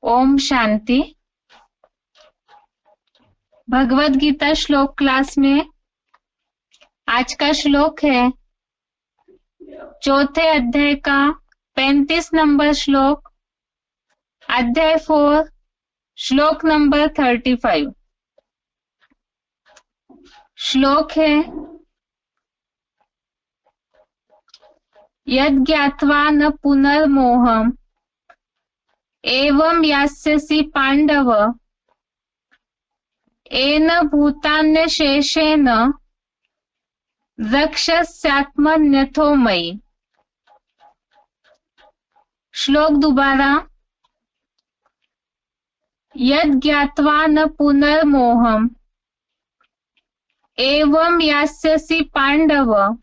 ओम शांति। भगवत गीता श्लोक क्लास में आज का श्लोक है चौथे अध्याय का 35 नंबर श्लोक, अध्याय 4, श्लोक नंबर 35। श्लोक है यद् ज्ञात्वा न पुनर्मोहम् एवं यास्यसि पांडव येन भूतान्यशेषेण द्रक्ष्यस्यात्मन्यथो मयि। श्लोक दोबारा। यद् ज्ञात्वा न पुनर्मोहम् एवं यास्यसि पांडव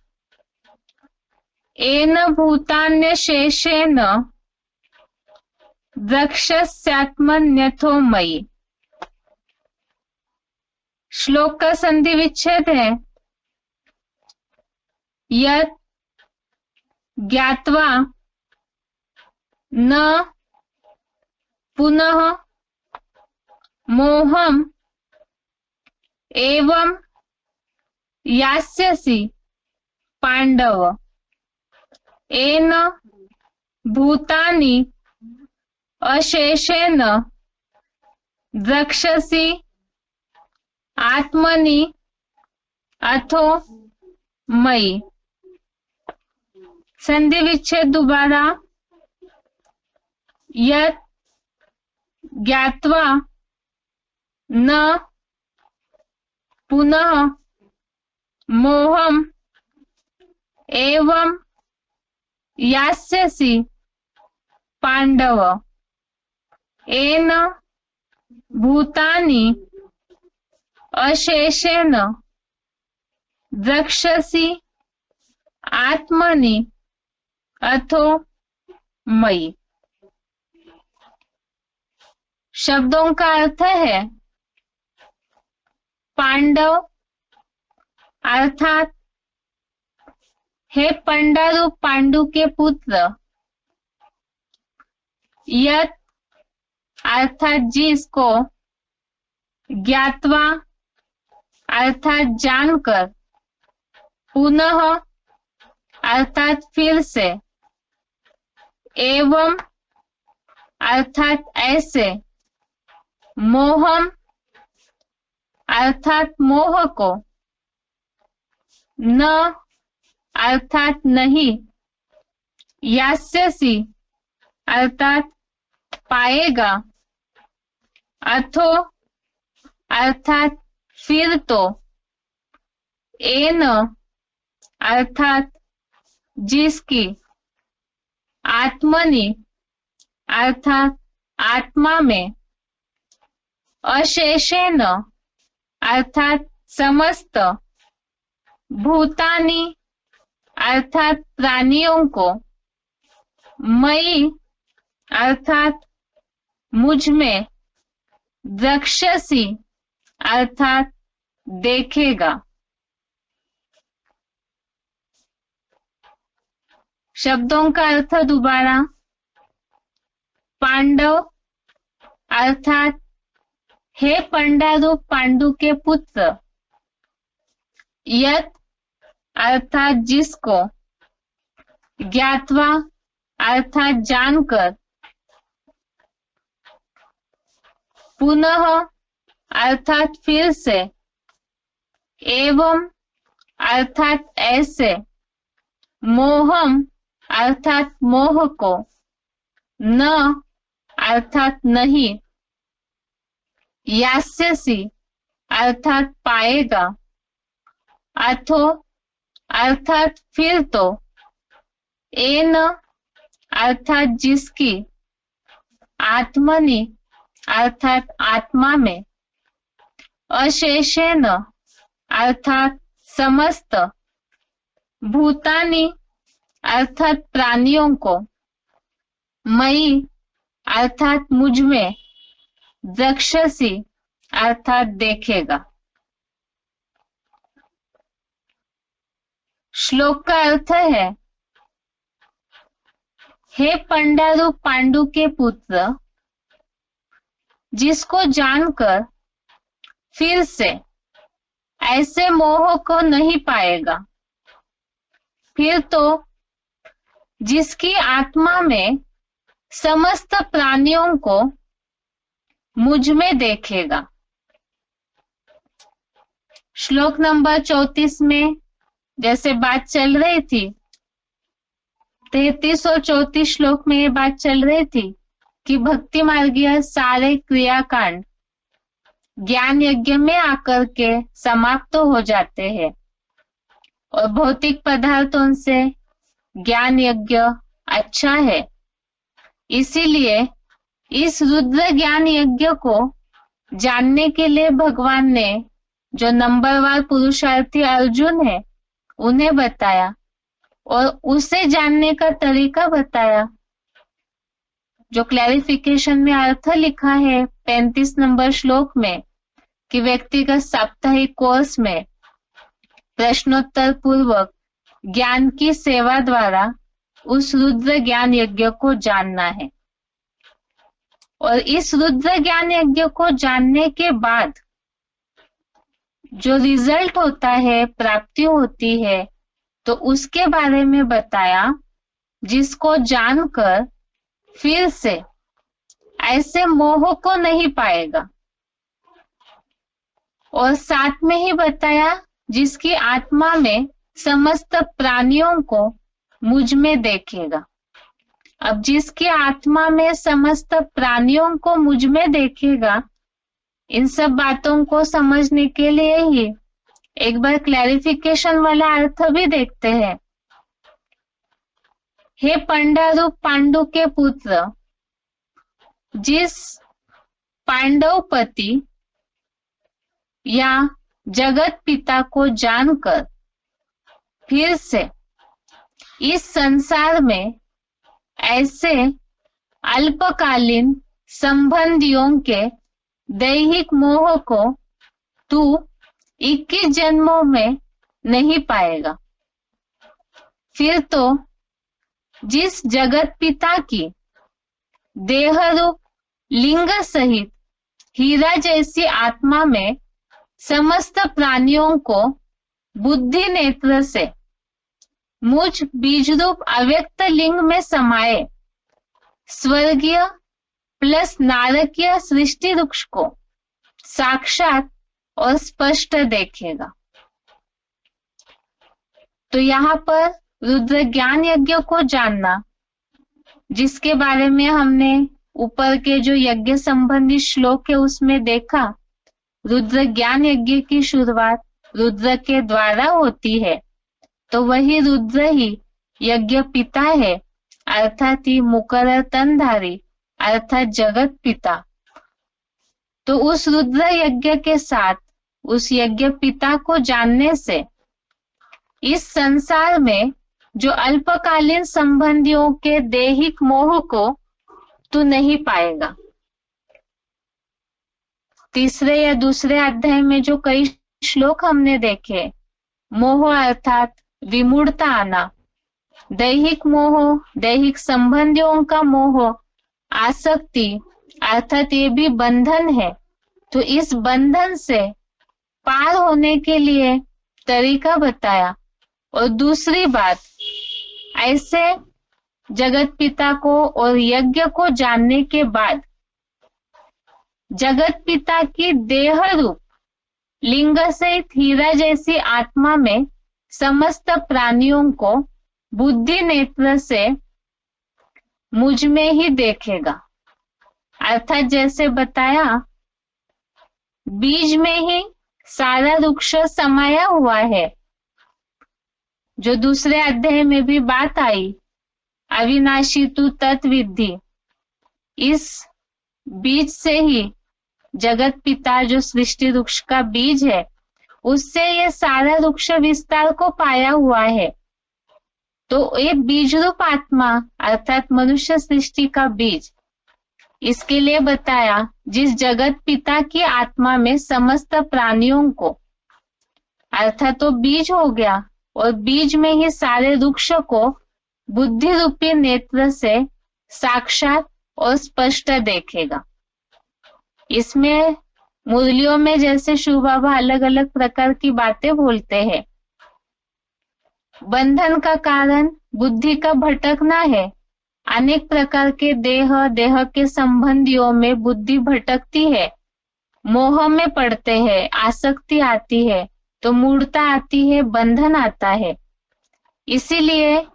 येन भूतान्यशेषेण द्रक्ष्यस्यात्मन्यथो मयि। श्लोक का संधि विच्छेद है यत् ज्ञात्वा न पुनः मोहम् एवं यास्यसि पांडव येन भूतानि अशेषेण द्रक्ष्यसि आत्मनि अथो मयि। संधि विच्छेद दोबारा। यत् ज्ञात्वा न पुनः मोहम् एवं यास्यसि पांडव येन भूतानि अशेषेण द्रक्ष्यसि आत्मनि अथो मयि। शब्दों का अर्थ है पांडव अर्थात हे पंडारूप पांडु के पुत्र। यत् अर्थात जिसको, ज्ञात्वा अर्थात जानकर, पुनः अर्थात फिर से, एवं अर्थात ऐसे, मोहम अर्थात मोह को, न अर्थात नहीं, यास्यसि अर्थात पाएगा, अथो अर्थात फिर तो, एन अर्थात जिसकी, आत्मनि अर्थात आत्मा में, अशेषेण अर्थात समस्त, भूतानि अर्थात प्राणियों को, मयि अर्थात मुझ में, द्रक्ष्यसि अर्थात देखेगा। शब्दों का अर्थ दोबारा। पांडव अर्थात हे पंडारूप पांडु के पुत्र। यत् अर्थात जिसको, ज्ञात्वा अर्थात जानकर, पुनः अर्थात फिर से, एवं अर्थात ऐसे, मोहम अर्थात मोह को, न अर्थात नहीं, यास्यसि अर्थात पाएगा, अथो अर्थात फिर तो, एन अर्थात जिसकी, आत्मनि अर्थात आत्मा में, अशेषेण अर्थात समस्त, भूतानि अर्थात प्राणियों को, मयि अर्थात मुझ में, द्रक्ष्यसि अर्थात देखेगा। श्लोक का अर्थ है हे पंडारू पांडु के पुत्र, जिसको जानकर फिर से ऐसे मोह को नहीं पाएगा, फिर तो जिसकी आत्मा में समस्त प्राणियों को मुझ में देखेगा। श्लोक नंबर 34 में जैसे बात चल रही थी, 33 और 34 श्लोक में ये बात चल रही थी कि भक्ति मार्गीय सारे क्रियाकांड ज्ञान यज्ञ में आकर के समाप्त हो जाते हैं और भौतिक पदार्थों से ज्ञान यज्ञ अच्छा है। इसीलिए इस रुद्र ज्ञान यज्ञ को जानने के लिए भगवान ने जो नंबरवार पुरुषार्थी अर्जुन है उन्हें बताया और उसे जानने का तरीका बताया। जो क्लैरिफिकेशन में अर्थ लिखा है 35 नंबर श्लोक में कि व्यक्तिगत साप्ताहिक कोर्स में प्रश्नोत्तर पूर्वक ज्ञान की सेवा द्वारा उस रुद्र ज्ञान यज्ञ को जानना है और इस रुद्र ज्ञान यज्ञ को जानने के बाद जो रिजल्ट होता है, प्राप्ति होती है, तो उसके बारे में बताया, जिसको जानकर फिर से ऐसे मोह को नहीं पाएगा। और साथ में ही बताया जिसकी आत्मा में समस्त प्राणियों को मुझ में देखेगा। अब जिसकी आत्मा में समस्त प्राणियों को मुझ में देखेगा, इन सब बातों को समझने के लिए ही एक बार क्लैरिफिकेशन वाला अर्थ भी देखते हैं। हे पंडारू पांडु के पुत्र, जिस पांडवपति या जगत पिता को जानकर फिर से इस संसार में ऐसे अल्पकालीन संबंधियों के दैहिक मोह को तू 21 जन्मों में नहीं पाएगा। फिर तो जिस जगत पिता की देह रूप लिंग सहित हीरा जैसी आत्मा में समस्त प्राणियों को बुद्धि नेत्र से मुझ बीज रूप अव्यक्त लिंग में समाये स्वर्गीय प्लस नारकीय सृष्टि वृक्ष को साक्षात और स्पष्ट देखेगा। तो यहाँ पर रुद्र ज्ञान यज्ञ को जानना, जिसके बारे में हमने ऊपर के जो यज्ञ संबंधी श्लोक है उसमें देखा, रुद्र ज्ञान यज्ञ की शुरुआत रुद्र के द्वारा होती है, तो वही रुद्र ही यज्ञ पिता है, अर्थात ही मुकर्रर तनधारी अर्थात जगत पिता। तो उस रुद्र यज्ञ के साथ उस यज्ञ पिता को जानने से इस संसार में जो अल्पकालीन संबंधियों के दैहिक मोह को तू नहीं पाएगा। तीसरे या दूसरे अध्याय में जो कई श्लोक हमने देखे, मोह अर्थात विमूढ़ता आना, दैहिक मोह, दैहिक संबंधियों का मोह, आसक्ति अर्थात ये भी बंधन है। तो इस बंधन से पार होने के लिए तरीका बताया। और दूसरी बात, ऐसे जगत पिता को और यज्ञ को जानने के बाद जगत पिता की देह रूप लिंग सहित हीरा जैसी आत्मा में समस्त प्राणियों को बुद्धि नेत्र से मुझ में ही देखेगा। अर्थात जैसे बताया, बीज में ही सारा वृक्ष समाया हुआ है। जो दूसरे अध्याय में भी बात आई, अविनाशी तू तत्विद्धि, इस बीज से ही जगत पिता जो सृष्टि वृक्ष का बीज है, उससे ये सारा वृक्ष विस्तार को पाया हुआ है। तो ये बीज रूप आत्मा अर्थात मनुष्य सृष्टि का बीज, इसके लिए बताया जिस जगत पिता की आत्मा में समस्त प्राणियों को, अर्थात तो बीज हो गया और बीज में ही सारे वृक्ष को बुद्धि रूपी नेत्र से साक्षात और स्पष्ट देखेगा। इसमें मुरलियों में जैसे शिव बाबा अलग अलग प्रकार की बातें बोलते हैं। बंधन का कारण बुद्धि का भटकना है। अनेक प्रकार के देह के संबंधियों में बुद्धि भटकती है, मोह में पड़ते हैं, आसक्ति आती है, तो मूढ़ता आती है, बंधन आता है। इसीलिए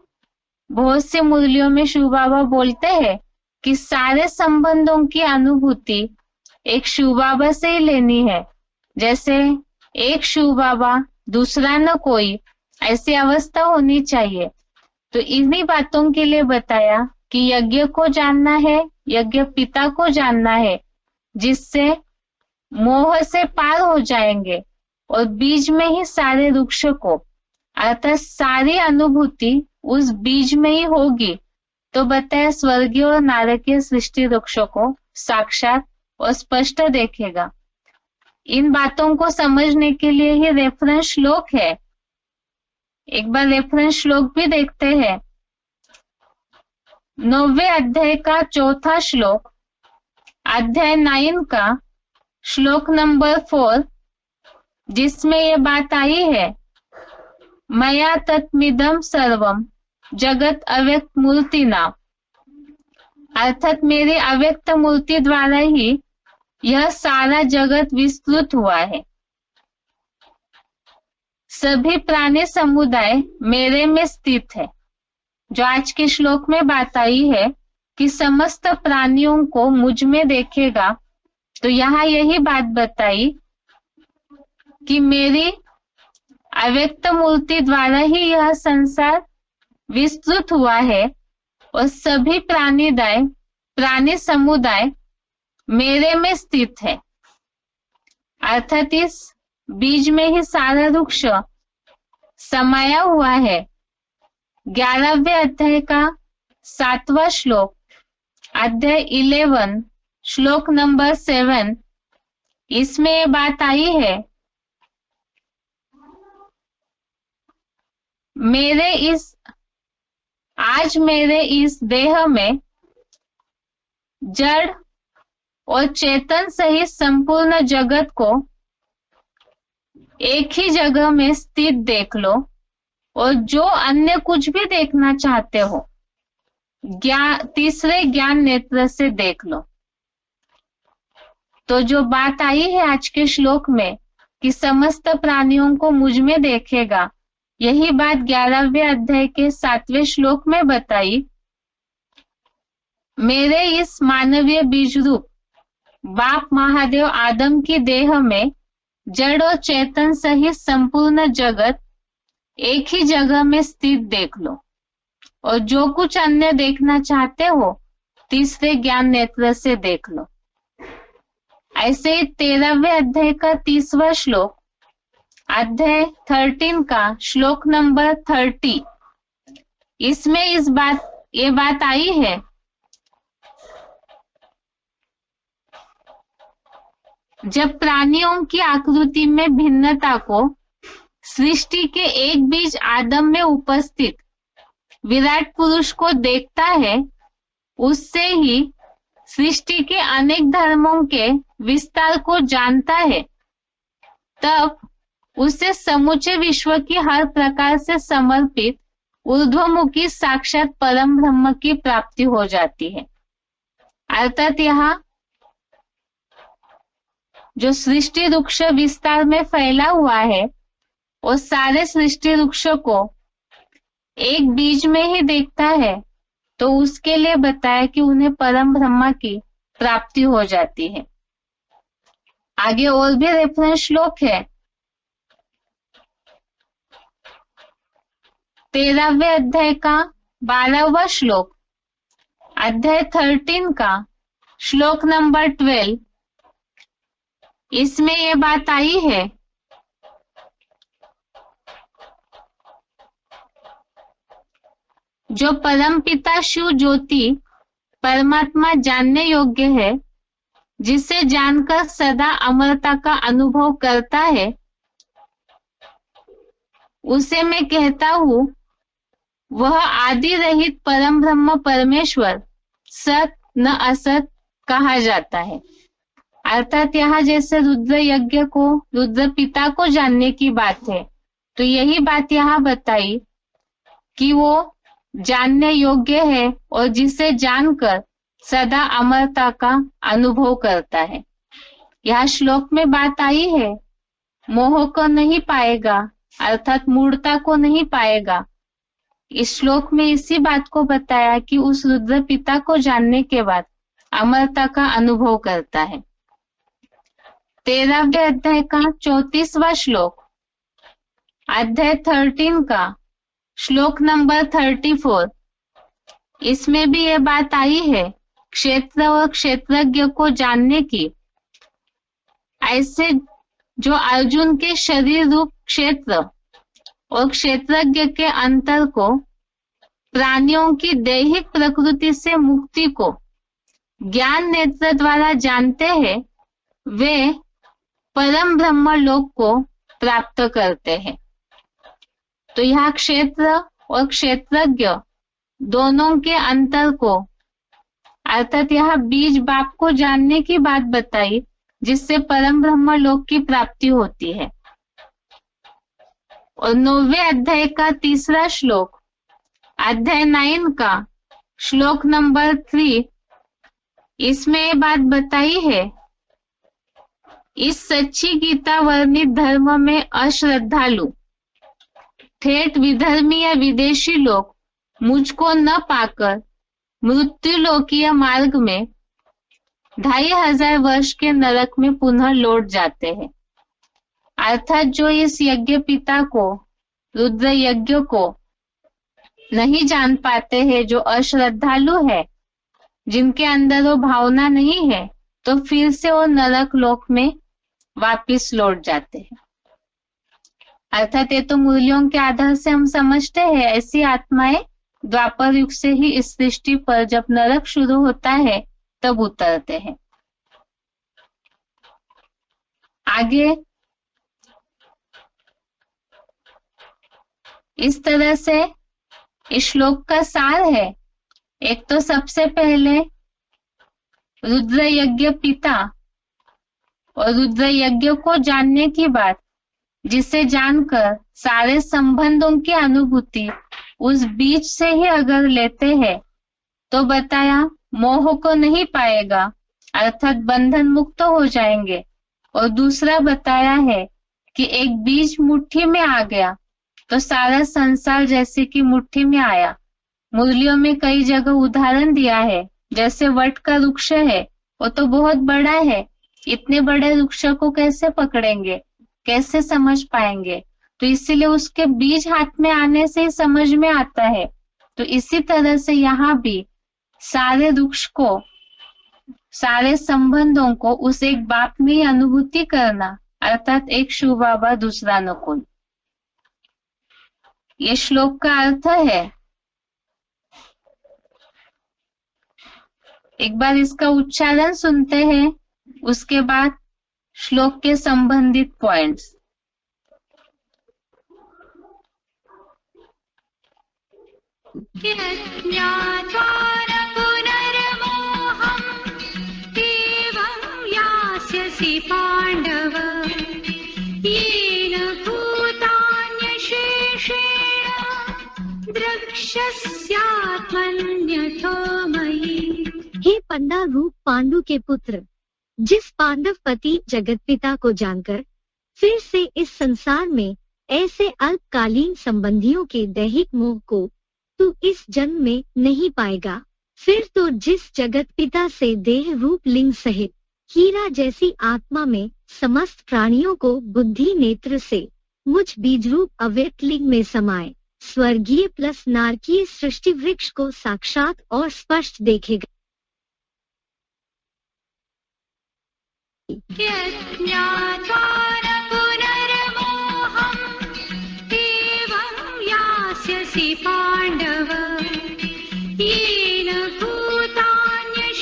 बहुत सी मुरलियों में शिव बाबा बोलते हैं कि सारे संबंधों की अनुभूति एक शिव बाबा से ही लेनी है। जैसे एक शिव बाबा, दूसरा न कोई, ऐसी अवस्था होनी चाहिए। तो इन्हीं बातों के लिए बताया कि यज्ञ को जानना है, यज्ञ पिता को जानना है, जिससे मोह से पार हो जाएंगे और बीज में ही सारे वृक्ष को, अर्थात सारी अनुभूति उस बीज में ही होगी। तो बताया स्वर्गीय और नारकीय सृष्टि वृक्षों को साक्षात और स्पष्ट देखेगा। इन बातों को समझने के लिए ही रेफरेंस श्लोक है। एक बार रेफरेंस श्लोक भी देखते हैं। 9वें अध्याय का 4था श्लोक, अध्याय 9 का श्लोक नंबर 4, जिसमें ये बात आई है, मया तत्मिदं सर्वम जगत अव्यक्त मूर्ति नाम, अर्थात मेरी अव्यक्त मूर्ति द्वारा ही यह सारा जगत विस्तृत हुआ है। सभी प्राणी समुदाय मेरे में स्थित है। जो आज के श्लोक में बात आई है कि समस्त प्राणियों को मुझ में देखेगा, तो यहाँ यही बात बताई कि मेरी अव्यक्त मूर्ति द्वारा ही यह संसार विस्तृत हुआ है और सभी प्राणी समुदाय मेरे में स्थित है। अर्थात इस बीज में ही सारा वृक्ष समाया हुआ है। 11वें अध्याय का 7वां श्लोक, अध्याय 11 श्लोक नंबर 7, इसमें ये बात आई है, आज मेरे इस देह में जड़ और चेतन सहित संपूर्ण जगत को एक ही जगह में स्थित देख लो, और जो अन्य कुछ भी देखना चाहते हो तीसरे ज्ञान नेत्र से देख लो। तो जो बात आई है आज के श्लोक में कि समस्त प्राणियों को मुझ में देखेगा, यही बात 11वें अध्याय के 7वें श्लोक में बताई। मेरे इस मानवीय बीज रूप बाप महादेव आदम की देह में जड़ और चेतन सहित संपूर्ण जगत एक ही जगह में स्थित देख लो, और जो कुछ अन्य देखना चाहते हो तीसरे ज्ञान नेत्र से देख लो। ऐसे ही 13वें अध्याय का 30वां श्लोक, अध्याय 13 का श्लोक नंबर 30, इसमें ये बात आई है, जब प्राणियों की आकृति में भिन्नता को सृष्टि के एक बीज आदम में उपस्थित विराट पुरुष को देखता है, उससे ही सृष्टि के अनेक धर्मों के विस्तार को जानता है, तब उसे समूचे विश्व की हर प्रकार से समर्पित ऊर्ध्वमुखी साक्षात परम ब्रह्म की प्राप्ति हो जाती है। अर्थात यहाँ जो सृष्टि वृक्ष विस्तार में फैला हुआ है, वो सारे सृष्टि वृक्ष को एक बीज में ही देखता है, तो उसके लिए बताया कि उन्हें परम ब्रह्म की प्राप्ति हो जाती है। आगे और भी रेफरेंस श्लोक है। 13वें अध्याय का 12वां श्लोक, अध्याय 13 का श्लोक नंबर 12, इसमें ये बात आई है, जो परम पिता शिव ज्योति परमात्मा जानने योग्य है, जिसे जानकर सदा अमरता का अनुभव करता है, उसे मैं कहता हूँ वह आदि रहित परम ब्रह्म परमेश्वर सत न असत कहा जाता है। अर्थात यहाँ जैसे रुद्र यज्ञ को, रुद्र पिता को जानने की बात है, तो यही बात यहाँ बताई कि वो जानने योग्य है और जिसे जानकर सदा अमरता का अनुभव करता है। यह श्लोक में बात आई है, मोह को नहीं पाएगा, अर्थात मूढ़ता को नहीं पाएगा। इस श्लोक में इसी बात को बताया कि उस रुद्र पिता को जानने के बाद अमरता का अनुभव करता है। 13वें अध्याय का 34वां श्लोक, अध्याय 13 का श्लोक नंबर 34, इसमें भी ये बात आई है क्षेत्र और क्षेत्रज्ञ को जानने की। ऐसे जो अर्जुन के शरीर रूप क्षेत्र और क्षेत्रज्ञ के अंतर को, प्राणियों की दैहिक प्रकृति से मुक्ति को ज्ञान नेत्र द्वारा जानते हैं, वे परम ब्रह्म लोक को प्राप्त करते हैं। तो यह क्षेत्र और क्षेत्रज्ञ दोनों के अंतर को, अर्थात यह बीज बाप को जानने की बात बताई, जिससे परम ब्रह्म लोक की प्राप्ति होती है। और 9वें अध्याय का 3रा श्लोक, अध्याय 9 का श्लोक नंबर 3, इसमें ये बात बताई है, इस सच्ची गीता वर्णित धर्म में अश्रद्धालु ठेठ विधर्मी या विदेशी लोग मुझको न पाकर मृत्युलोकीय मार्ग में 2500 वर्ष के नरक में पुनः लौट जाते हैं। अर्थात जो इस यज्ञ पिता को, रुद्र यज्ञ को नहीं जान पाते हैं, जो अश्रद्धालु है, जिनके अंदर वो भावना नहीं है, तो फिर से वो नरक लोक में वापिस लौट जाते हैं। अर्थात ये तो मूल्यों के आधार से हम समझते हैं, ऐसी आत्माएं द्वापर युग से ही इस सृष्टि पर जब नरक शुरू होता है तब उतरते हैं। आगे इस तरह से इस श्लोक का सार है। एक तो सबसे पहले रुद्र यज्ञ पिता और रुद्र यज्ञ को जानने की बात, जिसे जानकर सारे संबंधों की अनुभूति उस बीज से ही अगर लेते हैं तो बताया मोह को नहीं पाएगा, अर्थात बंधन मुक्त हो जाएंगे। और दूसरा बताया है कि एक बीज मुट्ठी में आ गया तो सारा संसार जैसे कि मुट्ठी में आया। मुरलियों में कई जगह उदाहरण दिया है, जैसे वट का वृक्ष है, वो तो बहुत बड़ा है, इतने बड़े वृक्ष को कैसे पकड़ेंगे, कैसे समझ पाएंगे, तो इसीलिए उसके बीज हाथ में आने से ही समझ में आता है। तो इसी तरह से यहाँ भी सारे वृक्ष को, सारे संबंधों को उस एक बाप में ही अनुभूति करना, अर्थात एक शिव बाबा दूसरा न कोई। ये श्लोक का अर्थ है। एक बार इसका उच्चारण सुनते हैं, उसके बाद श्लोक के संबंधित पॉइंट्स। पांडव येन भूतान्यशेषेण द्रक्ष्यस्यात्मन्यथो मयि। हे पंडा रूप पांडु के पुत्र, जिस पांडव पति जगत पिता को जानकर फिर से इस संसार में ऐसे अल्पकालीन संबंधियों के दैहिक मोह को तू इस जन्म में नहीं पाएगा, फिर तो जिस जगत पिता से देह रूप लिंग सहित हीरा जैसी आत्मा में समस्त प्राणियों को बुद्धि नेत्र से मुझ बीज रूप अव्यक्त लिंग में समाये स्वर्गीय प्लस नारकीय सृष्टि वृक्ष को साक्षात और स्पष्ट देखेगा। पांडव येन भूतान्यशेषेण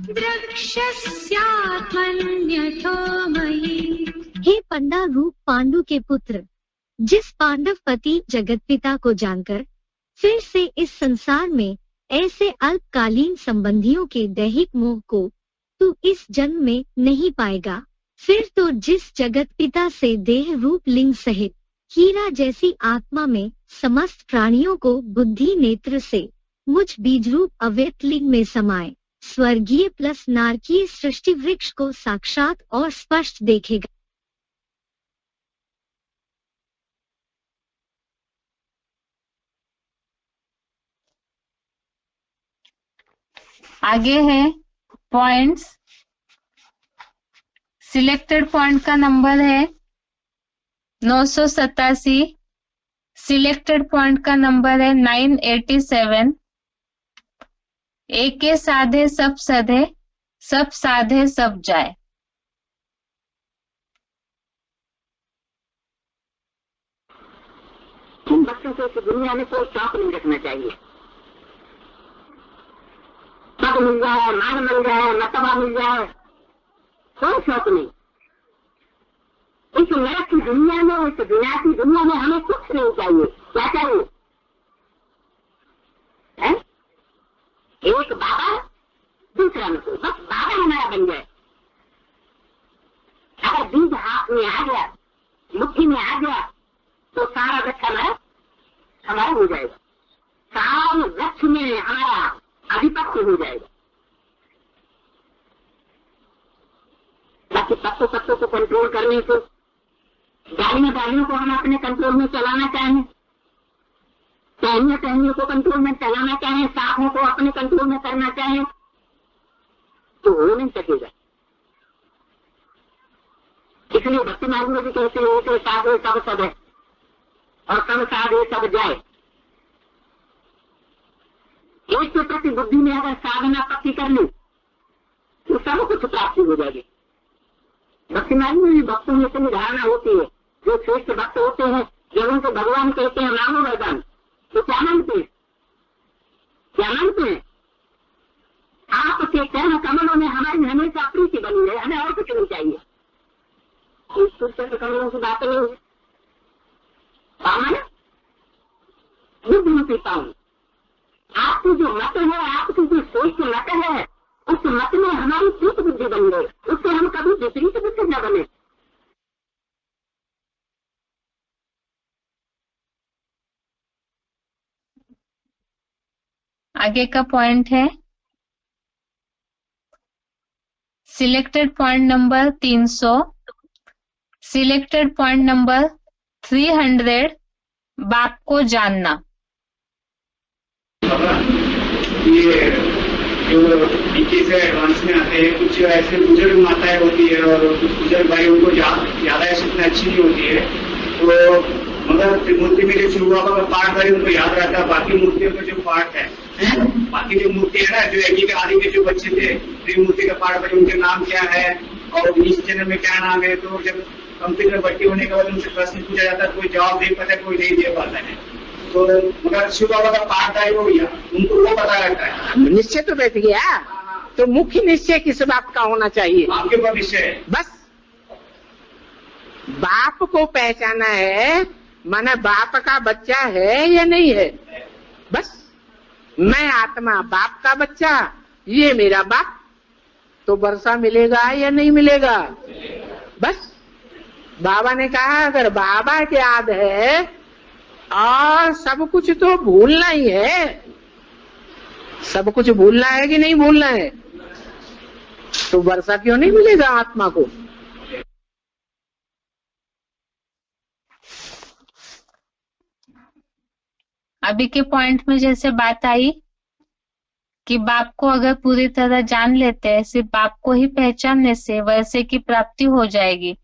द्रक्ष्यस्यात्मन्यथो मयि। हे पंडा रूप पांडु के पुत्र, जिस पांडव पति जगतपिता को जानकर फिर से इस संसार में ऐसे अल्पकालीन संबंधियों के दैहिक मोह को तू इस जन्म में नहीं पाएगा, फिर तो जिस जगतपिता से देह रूप लिंग सहित हीरा जैसी आत्मा में समस्त प्राणियों को बुद्धि नेत्र से मुझ बीजरूप अव्यक्त लिंग में समाये स्वर्गीय प्लस नारकीय सृष्टि वृक्ष को साक्षात और स्पष्ट देखेगा। आगे है पॉइंट्स। सिलेक्टेड पॉइंट का नंबर है 987, सिलेक्टेड पॉइंट का नंबर है 987। एके साधे सब सधे, सब साधे सब जाए। तुम बच्चों को इस दुनिया में कोई शौक नहीं रखना चाहिए। पद मिल जाए, मान मिल जाए, मतबा मिल जाए, कोई शौक नहीं। इस नरक की दुनिया में, इस विनाशी दुनिया में हमें कुछ नहीं चाहिए। क्या चाहिए? है? एक बाबा, दूसरा नुकुल, बस बाबा हमारा बन जाए। अगर बीज हाथ में आ गया, मुट्ठी में आ गया, तो सारा वृक्ष हमारा हो जाएगा। सारे वृक्ष में हमारा आधिपत्य हो जाएगा। बाकी पत्तों को कंट्रोल करने से, डालियों को हम अपने कंट्रोल में चलाना चाहें, टहनियों को कंट्रोल में चलाना चाहें, सांपों को अपने कंट्रोल में करना चाहें, तो हो नहीं सकेगा। इसलिए भक्ति मार्ग में भी कहते हैं कि साधे सब सब है और सब साधे सब जाए। एक के प्रति बुद्धि में अगर साधना पक्की कर ली तो सब कुछ प्राप्ति हो जाएगी। भक्ति मार्ग में भी भक्तों में इतनी धारणा होती है, जो श्रेष्ठ भक्त होते हैं, जब उनको भगवान कहते हैं मांगो वरदान, तो क्या मांगते हैं? क्या मांगते हैं? आपके चरण कमलों में हमारी हमेशा प्रीति बनी है, हमें और कुछ नहीं चाहिए। चरण कमलों की बात नहीं है। पावन बुद्धि पाऊं, आपकी जो मत है, आपकी जो सोच मत है, उस मत में हमारी ठीक बुद्धि बन गई, उससे हम कभी विपरीत बुद्धि न बने। आगे का पॉइंट है selected point number 300, selected point number 300, बाप को जानना। ये जो नीचे से एडवांस में आते हैं, कुछ ऐसे बुजुर्ग माताएं होती है और कुछ बुजुर्ग भाई, उनको ज्यादा ऐसी अच्छी नहीं होती है, तो मगर त्रिमूर्ति में जो शिव बाबा का पाठ है उनको याद रहता है। बाकी मूर्तियों का जो पाठ है, बाकी जो मूर्ति है ना, जो एक आदि के जो बच्चे थे, त्रिमूर्ति का पाठ बच्चे, उनके नाम क्या है और इस जन्म में क्या नाम है, तो जब कंप्यूटर भर्ती होने के बाद उनसे प्रश्न पूछा जाता है, कोई जवाब दे पाता है, कोई नहीं दे पाता है। तो मगर शिव बाबा का पाठ है वो उनको वो पता रहता है। निश्चय तो बैठ गया, तो मुख्य निश्चय किस बात का होना चाहिए? आपके ऊपर निश्चय है। बस बाप को पहचाना है, माना बाप का बच्चा है या नहीं है। बस मैं आत्मा बाप का बच्चा, ये मेरा बाप, तो वर्षा मिलेगा या नहीं मिलेगा? बस बाबा ने कहा अगर बाबा की याद है और सब कुछ तो भूलना ही है। सब कुछ भूलना है कि नहीं भूलना है? तो वर्षा क्यों नहीं मिलेगा आत्मा को? अभी के पॉइंट में जैसे बात आई कि बाप को अगर पूरी तरह जान लेते हैं, सिर्फ बाप को ही पहचानने से वैसे की प्राप्ति हो जाएगी।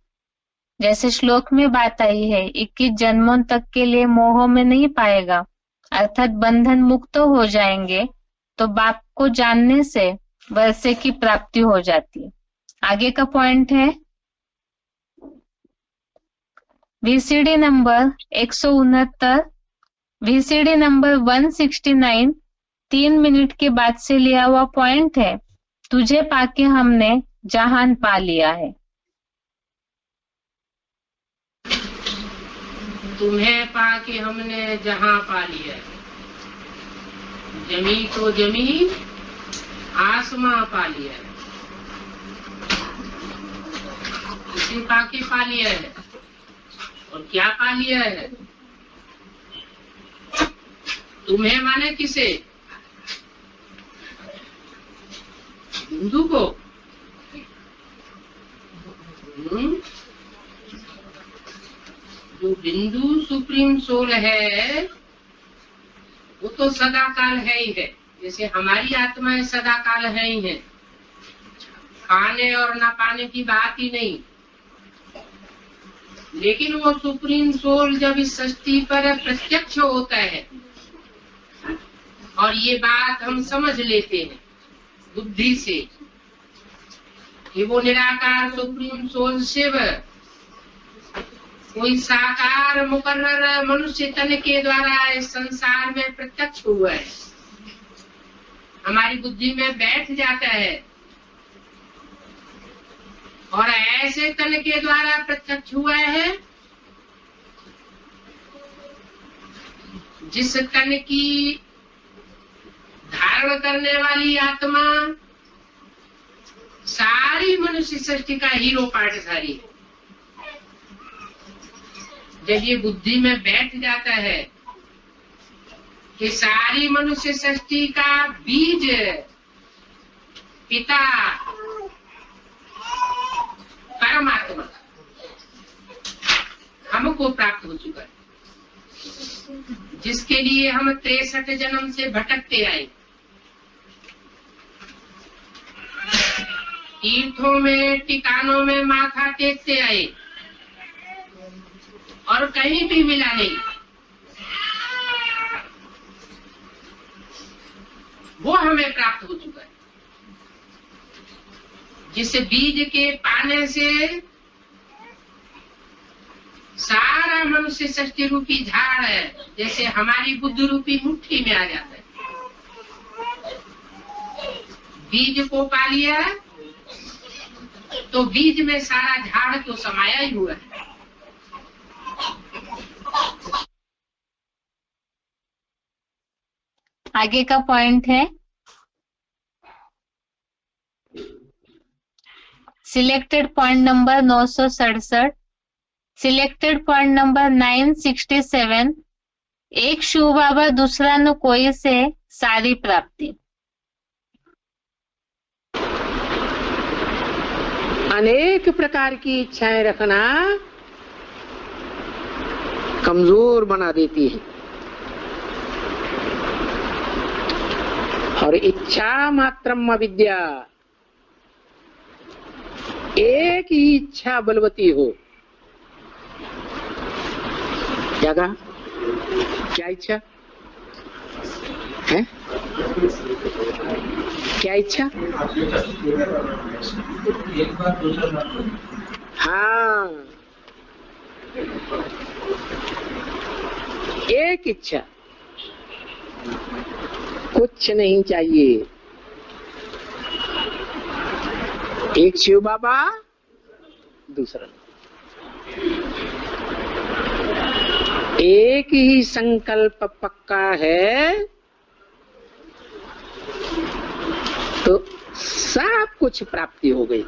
जैसे श्लोक में बात आई है, 21 जन्मों तक के लिए मोह में नहीं पाएगा, अर्थात बंधन मुक्त हो जाएंगे। तो बाप को जानने से वैसे की प्राप्ति हो जाती है। आगे का पॉइंट है VCD number 169, VCD number 169 3 minute के बाद से लिया हुआ पॉइंट है। तुझे पाके हमने जहान पा लिया है। तुम्हें पाके हमने जहां पा लिया, जमी तो जमी आसमां पा लिया, इसे पाके पा लिया है। और क्या पा लिया है? तुम्हें माने किसे? बिंदु को। जो बिंदु सुप्रीम सोल है वो तो सदा काल है ही है, जैसे हमारी आत्माएं सदा काल है ही है, पाने और ना पाने की बात ही नहीं। लेकिन वो सुप्रीम सोल जब इस सृष्टि पर प्रत्यक्ष होता है और ये बात हम समझ लेते हैं बुद्धि से कि वो निराकार सुप्रीम सोल शिव कोई साकार मुकर्रर मनुष्य तन के द्वारा इस संसार में प्रत्यक्ष हुआ है, हमारी बुद्धि में बैठ जाता है और ऐसे तन के द्वारा प्रत्यक्ष हुआ है जिस तन की धारण करने वाली आत्मा सारी मनुष्य सृष्टि का हीरो पार्टधारी है। जब ये बुद्धि में बैठ जाता है कि सारी मनुष्य सृष्टि का बीज पिता परमात्मा हमको प्राप्त हो चुका है, जिसके लिए हम 63 जन्म से भटकते आए, तीर्थों में टिकानों में माथा टेकते आए और कहीं भी मिला नहीं। वो हमें प्राप्त हो चुका है, जिस बीज के पाने से सारा मनुष्य सृष्टि रूपी झाड़ है जैसे हमारी बुद्धि रूपी मुट्ठी में आ जाता है। बीज को पा लिया तो बीज में सारा झाड़ तो समाया ही हुआ है। आगे का पॉइंट है selected point number 967, selected point number 967, एक शिव बाबा दूसरा न कोई से सारी प्राप्ति। अनेक प्रकार की इच्छाएं रखना कमजोर बना देती है और इच्छा मात्रम अविद्या, एक ही इच्छा बलवती हो। क्या कहा? क्या इच्छा है? क्या इच्छा? हाँ, एक इच्छा, कुछ नहीं चाहिए। एक शिव बाबा दूसरा, एक ही संकल्प पक्का है तो सब कुछ प्राप्ति हो गई।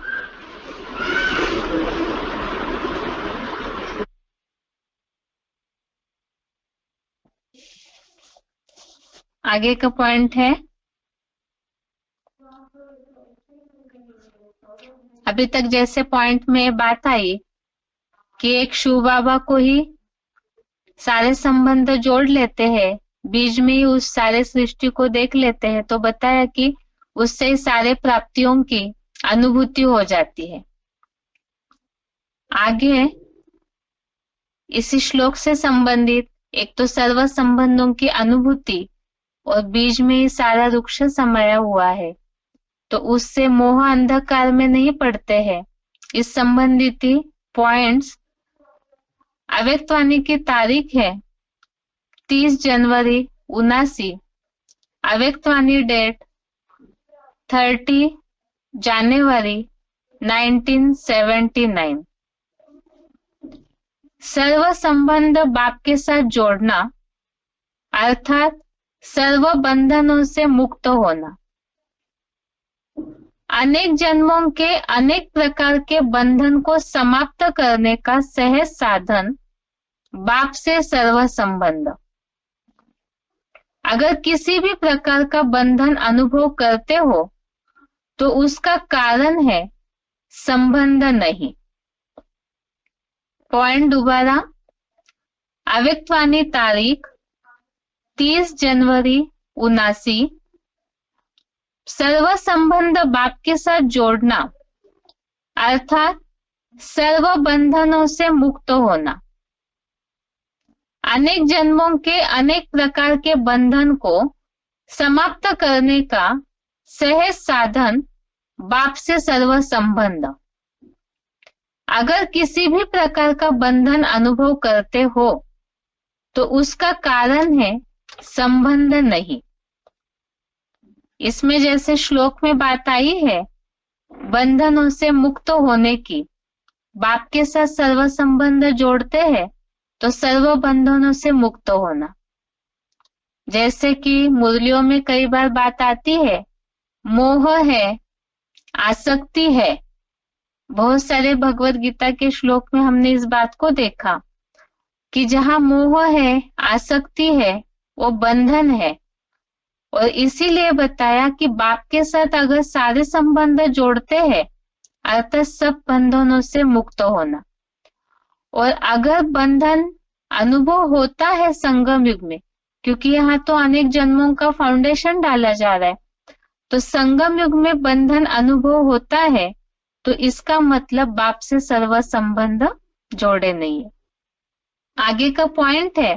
आगे का पॉइंट है अभी तक जैसे पॉइंट में बात आई कि एक शिव बाबा को ही सारे संबंध जोड़ लेते हैं, बीज में ही उस सारे सृष्टि को देख लेते हैं, तो बताया कि उससे ही सारे प्राप्तियों की अनुभूति हो जाती है। आगे इसी श्लोक से संबंधित एक तो सर्व संबंधों की अनुभूति और बीज में ही सारा वृक्ष समाया हुआ है, तो उससे मोह अंधकार में नहीं पड़ते हैं। इस संबंधित पॉइंट्स अव्यक्तवाणी की तारीख है 30 जनवरी 79, अव्यक्तवाणी डेट 30 जनवरी 1979। सर्व संबंध बाप के साथ जोड़ना अर्थात सर्व बंधनों से मुक्त होना। अनेक जन्मों के अनेक प्रकार के बंधन को समाप्त करने का सहज साधन बाप से सर्व संबंध। अगर किसी भी प्रकार का बंधन अनुभव करते हो तो उसका कारण है संबंध नहीं। पॉइंट दोबारा, अव्यक्तवाणी तारीख 30 जनवरी 79। सर्व संबंध बाप के साथ जोड़ना अर्थात सर्व बंधनों से मुक्त होना। अनेक जन्मों के अनेक प्रकार के बंधन को समाप्त करने का सहज साधन बाप से सर्व संबंध। अगर किसी भी प्रकार का बंधन अनुभव करते हो तो उसका कारण है संबंध नहीं। इसमें जैसे श्लोक में बात आई है बंधनों से मुक्त होने की, बाप के साथ सर्व संबंध जोड़ते हैं तो सर्व बंधनों से मुक्त होना। जैसे कि मुरलियों में कई बार बात आती है मोह है, आसक्ति है। बहुत सारे भगवत गीता के श्लोक में हमने इस बात को देखा कि जहां मोह है, आसक्ति है, वो बंधन है। और इसीलिए बताया कि बाप के साथ अगर सारे संबंध जोड़ते हैं अर्थात सब बंधनों से मुक्त होना। और अगर बंधन अनुभव होता है संगम युग में, क्योंकि यहाँ तो अनेक जन्मों का फाउंडेशन डाला जा रहा है, तो संगम युग में बंधन अनुभव होता है तो इसका मतलब बाप से सर्व संबंध जोड़े नहीं है। आगे का पॉइंट है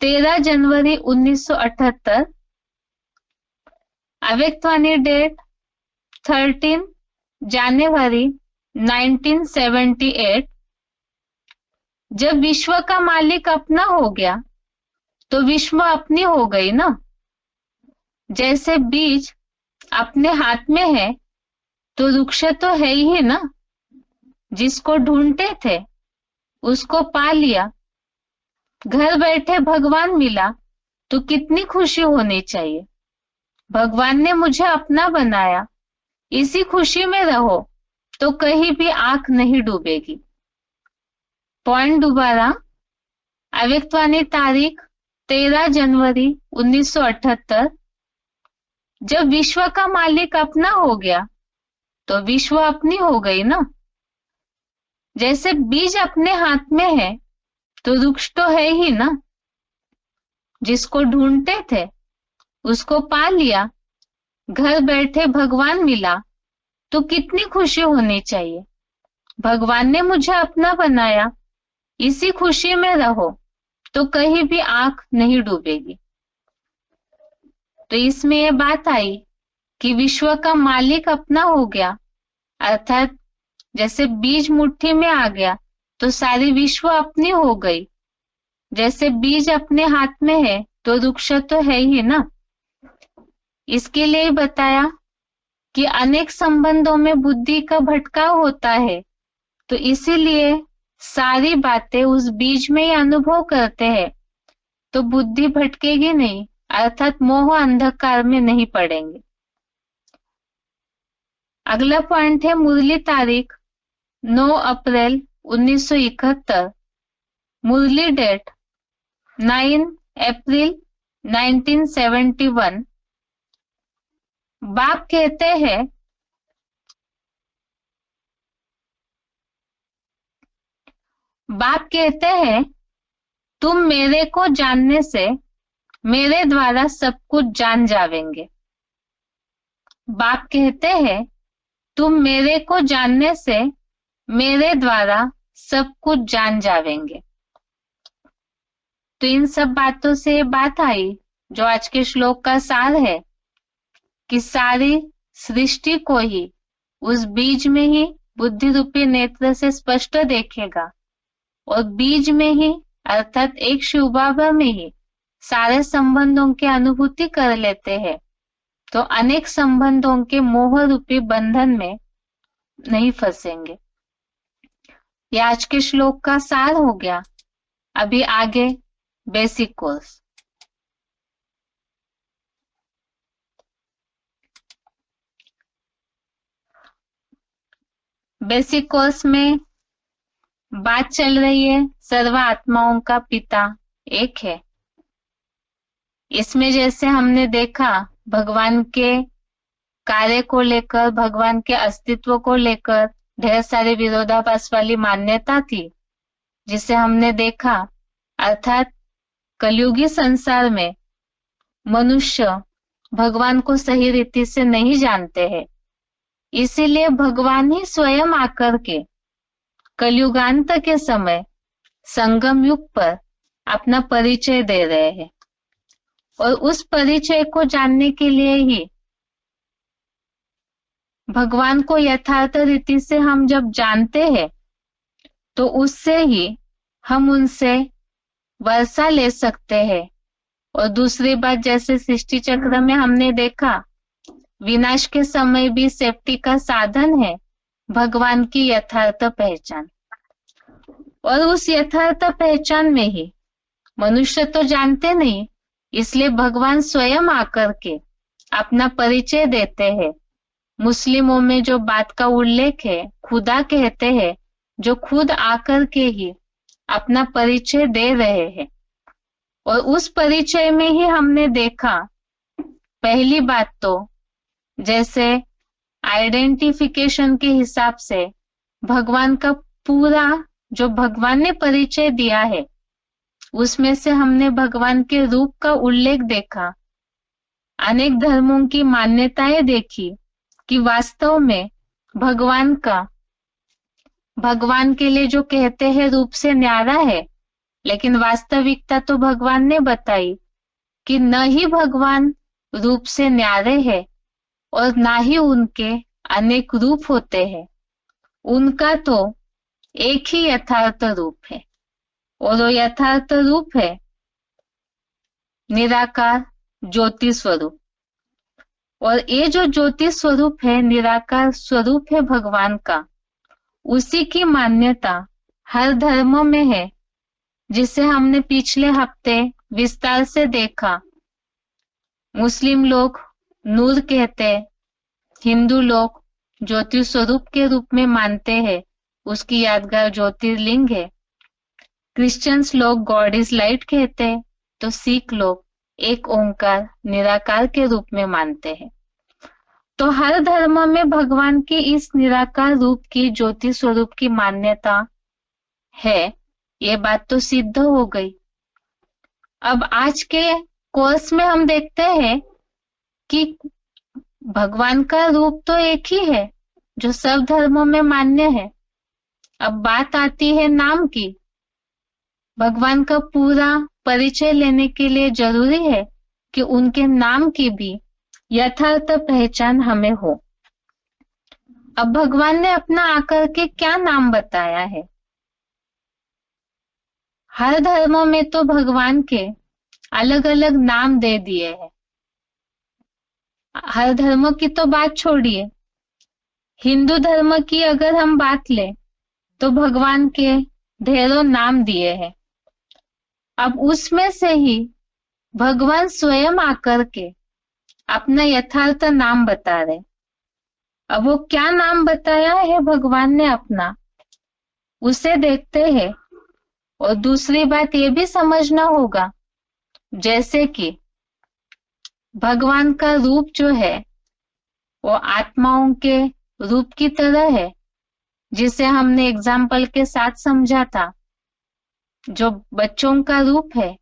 13 जनवरी 1978, अव्यक्तवाणी डेट 13 जनवरी 1978। जब विश्व का मालिक अपना हो गया तो विश्व अपनी हो गई ना। जैसे बीज अपने हाथ में है तो वृक्ष तो है ही ना। जिसको ढूंढते थे उसको पा लिया, घर बैठे भगवान मिला तो कितनी खुशी होनी चाहिए। भगवान ने मुझे अपना बनाया, इसी खुशी में रहो तो कहीं भी आंख नहीं डूबेगी। पॉइंट दोबारा, अव्यक्तवाणी तारीख 13 जनवरी 1978। जब विश्व का मालिक अपना हो गया तो विश्व अपनी हो गई ना। जैसे बीज अपने हाथ में है तो वृक्ष तो है ही ना। जिसको ढूंढते थे उसको पा लिया, घर बैठे भगवान मिला तो कितनी खुशी होनी चाहिए। भगवान ने मुझे अपना बनाया, इसी खुशी में रहो तो कहीं भी आंख नहीं डूबेगी। तो इसमें ये बात आई कि विश्व का मालिक अपना हो गया अर्थात जैसे बीज मुट्ठी में आ गया तो सारी विश्व अपनी हो गई। जैसे बीज अपने हाथ में है तो वृक्ष तो है ही ना। इसके लिए बताया कि अनेक संबंधों में बुद्धि का भटकाव होता है, तो इसीलिए सारी बातें उस बीज में ही अनुभव करते हैं तो बुद्धि भटकेगी नहीं अर्थात मोह अंधकार में नहीं पड़ेंगे। अगला पॉइंट है मुरली तारीख 9 अप्रैल 1971, मुरली डेट 9 अप्रैल 1971। बाप कहते हैं तुम मेरे को जानने से मेरे द्वारा सब कुछ जान जावेंगे। बाप कहते हैं तुम मेरे को जानने से मेरे द्वारा सब कुछ जान जावेंगे। तो इन सब बातों से ये बात आई जो आज के श्लोक का सार है कि सारी सृष्टि को ही उस बीज में ही बुद्धि रूपी नेत्र से स्पष्ट देखेगा और बीज में ही अर्थात एक शिव बाबा में ही सारे संबंधों की अनुभूति कर लेते हैं तो अनेक संबंधों के मोह रूपी बंधन में नहीं फंसेंगे। ये आज के श्लोक का सार हो गया। अभी आगे बेसिक कोर्स। बेसिक कोर्स में बात चल रही है सर्व आत्माओं का पिता एक है। इसमें जैसे हमने देखा भगवान के कार्य को लेकर, भगवान के अस्तित्व को लेकर ढेर सारे विरोधाभास वाली मान्यता थी, जिसे हमने देखा। अर्थात कलयुगी संसार में मनुष्य भगवान को सही रीति से नहीं जानते हैं, इसीलिए भगवान ही स्वयं आकर के कलयुगांत के समय संगम युग पर अपना परिचय दे रहे हैं। और उस परिचय को जानने के लिए ही भगवान को यथार्थ रीति से हम जब जानते हैं तो उससे ही हम उनसे वर्षा ले सकते हैं। और दूसरी बात, जैसे सृष्टि चक्र में हमने देखा विनाश के समय भी सेफ्टी का साधन है भगवान की यथार्थ पहचान। और उस यथार्थ पहचान में ही मनुष्य तो जानते नहीं, इसलिए भगवान स्वयं आकर के अपना परिचय देते हैं। मुस्लिमों में जो बात का उल्लेख है, खुदा कहते हैं, जो खुद आकर के ही अपना परिचय दे रहे हैं। और उस परिचय में ही हमने देखा, पहली बात तो जैसे आइडेंटिफिकेशन के हिसाब से भगवान का पूरा जो भगवान ने परिचय दिया है, उसमें से हमने भगवान के रूप का उल्लेख देखा, अनेक धर्मों की मान्यताएं देखी कि वास्तव में भगवान के लिए जो कहते हैं रूप से न्यारा है, लेकिन वास्तविकता तो भगवान ने बताई कि न ही भगवान रूप से न्यारे हैं और ना ही उनके अनेक रूप होते हैं। उनका तो एक ही यथार्थ रूप है, और वो यथार्थ रूप है निराकार ज्योति स्वरूप। और ये जो ज्योति स्वरूप है, निराकार स्वरूप है भगवान का, उसी की मान्यता हर धर्म में है, जिसे हमने पिछले हफ्ते विस्तार से देखा। मुस्लिम लोग नूर कहते, हिंदू लोग ज्योति स्वरूप के रूप में मानते हैं, उसकी यादगार ज्योतिर्लिंग है। क्रिश्चियंस लोग गॉड इज लाइट कहते, तो सिख लोग एक ओंकार निराकार के रूप में मानते हैं। तो हर धर्म में भगवान के इस निराकार रूप की, ज्योति स्वरूप की मान्यता है, ये बात तो सिद्ध हो गई। अब आज के कोर्स में हम देखते हैं कि भगवान का रूप तो एक ही है जो सब धर्मों में मान्य है। अब बात आती है नाम की। भगवान का पूरा परिचय लेने के लिए जरूरी है कि उनके नाम की भी यथार्थ पहचान हमें हो। अब भगवान ने अपना आकर के क्या नाम बताया है? हर धर्मों में तो भगवान के अलग अलग नाम दे दिए हैं। हर धर्म की तो बात छोड़िए, हिंदू धर्म की अगर हम बात लें तो भगवान के ढेरों नाम दिए हैं। अब उसमें से ही भगवान स्वयं आकर के अपना यथार्थ नाम बता रहे। अब वो क्या नाम बताया है भगवान ने अपना, उसे देखते हैं। और दूसरी बात ये भी समझना होगा, जैसे कि भगवान का रूप जो है वो आत्माओं के रूप की तरह है, जिसे हमने एग्जाम्पल के साथ समझा था। जो बच्चों का रूप है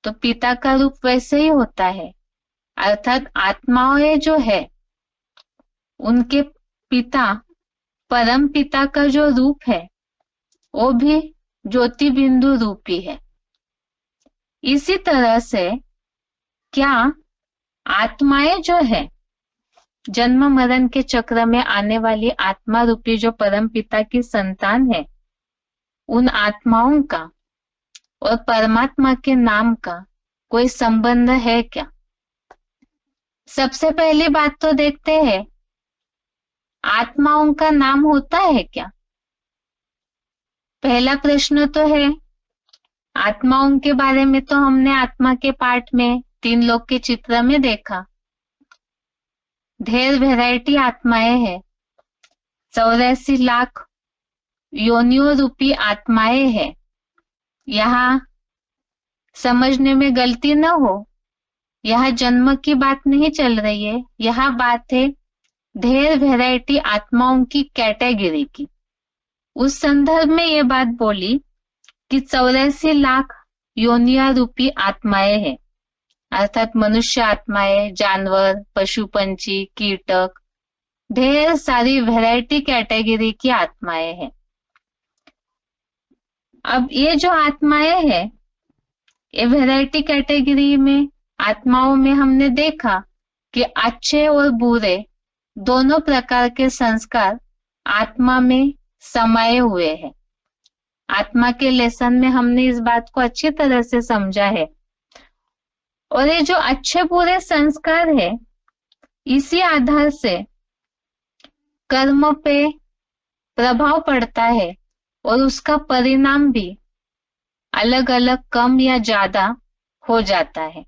तो पिता का रूप वैसे ही होता है, अर्थात आत्माएं जो है उनके पिता, परम पिता का जो रूप है वो भी ज्योति बिंदु रूपी है। इसी तरह से क्या आत्माएं जो है, जन्म मरण के चक्र में आने वाली आत्मा रूपी जो परम पिता की संतान है, उन आत्माओं का और परमात्मा के नाम का कोई संबंध है क्या? सबसे पहली बात तो देखते हैं, आत्माओं का नाम होता है क्या? पहला प्रश्न तो है, आत्माओं के बारे में तो हमने आत्मा के पाठ में 3 लोक के चित्र में देखा। ढेर वैरायटी आत्माएं हैं, 84 लाख योनियों रूपी आत्माएं हैं। यहाँ समझने में गलती न हो, यहाँ जन्म की बात नहीं चल रही है, यहाँ बात है ढेर वैरायटी आत्माओं की कैटेगरी की। उस संदर्भ में ये बात बोली कि 84 लाख योनिया रूपी आत्माएं हैं, अर्थात मनुष्य आत्माएं, जानवर, पशु पंछी, कीटक, ढेर सारी वैरायटी कैटेगरी की आत्माएं हैं। अब ये जो आत्माएं हैं, ये वैरायटी कैटेगरी में आत्माओं में हमने देखा कि अच्छे और बुरे दोनों प्रकार के संस्कार आत्मा में समाये हुए हैं। आत्मा के लेसन में हमने इस बात को अच्छी तरह से समझा है। और ये जो अच्छे बुरे संस्कार है, इसी आधार से कर्म पे प्रभाव पड़ता है और उसका परिणाम भी अलग अलग कम या ज्यादा हो जाता है।